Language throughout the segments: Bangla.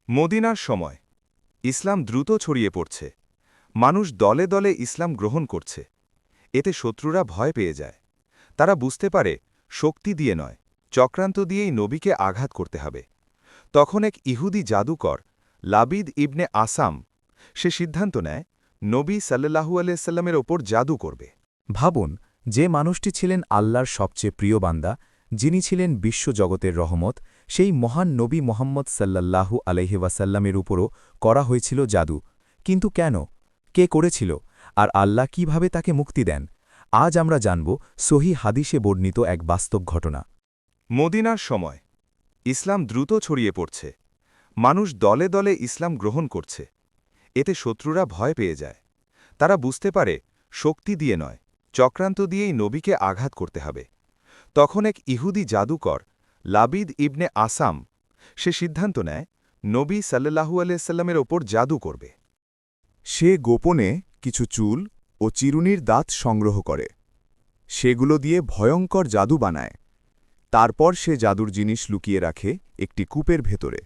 মদিনার সময় ইসলাম দ্রুত ছড়িয়ে পড়ছে। মানুষ দলে দলে ইসলাম গ্রহণ করছে। এতে শত্রুরা ভয় পেয়ে যায়। তারা বুঝতে পারে শক্তি দিয়ে নয়, চক্রান্ত দিয়েই নবীকে আঘাত করতে হবে। তখন এক ইহুদি জাদুকর লাবিদ ইবনে আসাম সে সিদ্ধান্ত নেয় নবী সাল্লাল্লাহু আলাইহি সাল্লামের ওপর জাদু করবে। ভাবুন, যে মানুষটি ছিলেন আল্লাহর সবচেয়ে প্রিয় বান্দা, যিনি ছিলেন বিশ্বজগতের রহমত, সেই মহান নবী মোহাম্মদ সাল্লাল্লাহু আলাইহি ওয়াসাল্লামের উপরও করা হয়েছিল জাদু। কিন্তু কেন? কে করেছিল? আর আল্লাহ কিভাবে তাকে মুক্তি দেন? আজ আমরা জানব সহি হাদিসে বর্ণিত এক বাস্তব ঘটনা। মদিনার সময় ইসলাম দ্রুত ছড়িয়ে পড়ছে। মানুষ দলে দলে ইসলাম গ্রহণ করছে। এতে শত্রুরা ভয় পেয়ে যায়। তারা বুঝতে পারে শক্তি দিয়ে নয়, চক্রান্ত দিয়েই নবীকে আঘাত করতে হবে। তখন এক ইহুদি জাদুকর লাবিদ ইবনে আসাম সে সিদ্ধান্ত নেয় নবী সাল্লাল্লাহু আলাইহি সাল্লামের ওপর জাদু করবে। সে গোপনে কিছু চুল ও চিরুনির দাঁত সংগ্রহ করে। সেগুলো দিয়ে ভয়ঙ্কর জাদু বানায়। তারপর সে জাদুর জিনিস লুকিয়ে রাখে একটি কূপের ভেতরে,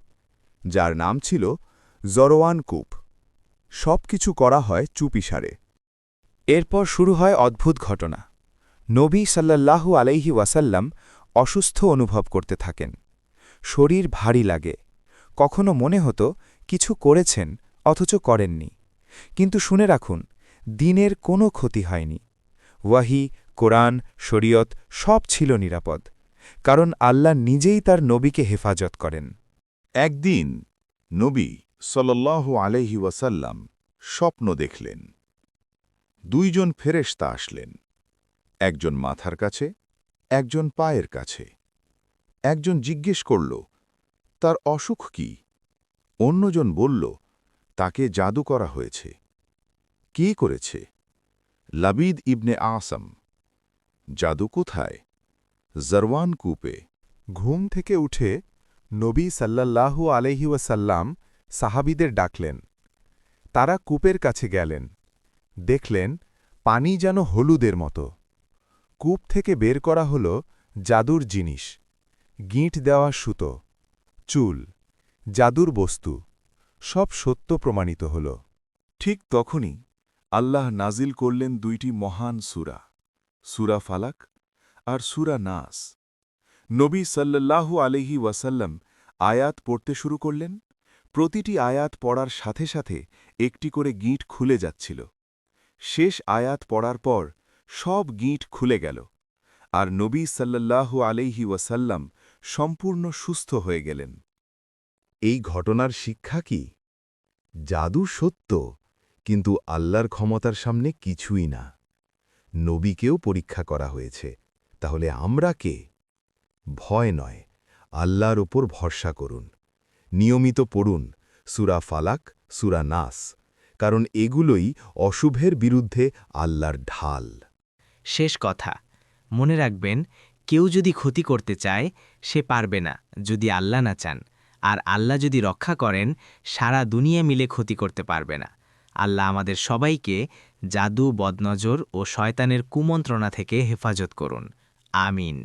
যার নাম ছিল জরোয়ান কূপ। সব কিছু করা হয় চুপিসারে। এরপর শুরু হয় অদ্ভুত ঘটনা। নবী সাল্লাল্লাহু আলাইহি ওয়াসাল্লাম অসুস্থ অনুভব করতে থাকেন। শরীর ভারী লাগে। কখনো মনে হতো কিছু করেছেন অথচ করেননি। কিন্তু শুনে রাখুন, দিনের কোনো ক্ষতি হয়নি। ওয়াহি, কোরআন, শরীয়ত সব ছিল নিরাপদ, কারণ আল্লাহ নিজেই তার নবীকে হেফাজত করেন। একদিন নবী সাল্লাল্লাহু আলাইহি ওয়াসাল্লাম স্বপ্ন দেখলেন। দুইজন ফেরেশতা আসলেন, একজন মাথার কাছে, একজন পায়ের কাছে। একজন জিজ্ঞেস করল, তার অসুখ কি? অন্যজন বলল, তাকে জাদু করা হয়েছে। কে করেছে? লাবিদ ইবনে আসাম। জাদু কোথায়? জরওয়ান কূপে। ঘুম থেকে উঠে নবী সাল্লাল্লাহু আলাইহি ওয়াসাল্লাম সাহাবীদের ডাকলেন। তারা কূপের কাছে গেলেন। দেখলেন পানি যেন হলুদের মতো। কূপ থেকে বের করা হল জাদুর জিনিস, গিঁট দেওয়া সুতো, চুল, জাদুর বস্তু, সব সত্য প্রমাণিত হল। ঠিক তখনই আল্লাহ নাজিল করলেন দুইটি মহান সূরা, সূরা ফালাক আর সূরা নাস। নবী সাল্লাল্লাহু আলাইহি ওয়াসাল্লাম আয়াত পড়তে শুরু করলেন। প্রতিটি আয়াত পড়ার সাথে সাথে একটি করে গিঁট খুলে যাচ্ছিল। শেষ আয়াত পড়ার পর সব গিঁট খুলে গেল, আর নবী সাল্লাল্লাহু আলাইহি ওয়াসাল্লাম সম্পূর্ণ সুস্থ হয়ে গেলেন। এই ঘটনার শিক্ষা কি? জাদু সত্য, কিন্তু আল্লাহর ক্ষমতার সামনে কিছুই না। নবীকেও পরীক্ষা করা হয়েছে, তাহলে আমরা কে? ভয় নয়, আল্লাহর ওপর ভরসা করুন। নিয়মিত পড়ুন সূরা ফালাক, সূরা নাস, কারণ এগুলোই অশুভের বিরুদ্ধে আল্লাহর ঢাল। শেষ কথা, মনে রাখবেন, কেউ যদি ক্ষতি করতে চায় সে পারবে না যদি আল্লাহ না চান, আর আল্লাহ যদি রক্ষা করেন সারা দুনিয়া মিলে ক্ষতি করতে পারবে না। আল্লাহ আমাদের সবাইকে জাদু, বদনজর ও শয়তানের কুমন্ত্রণা থেকে হেফাজত করুন। আমিন।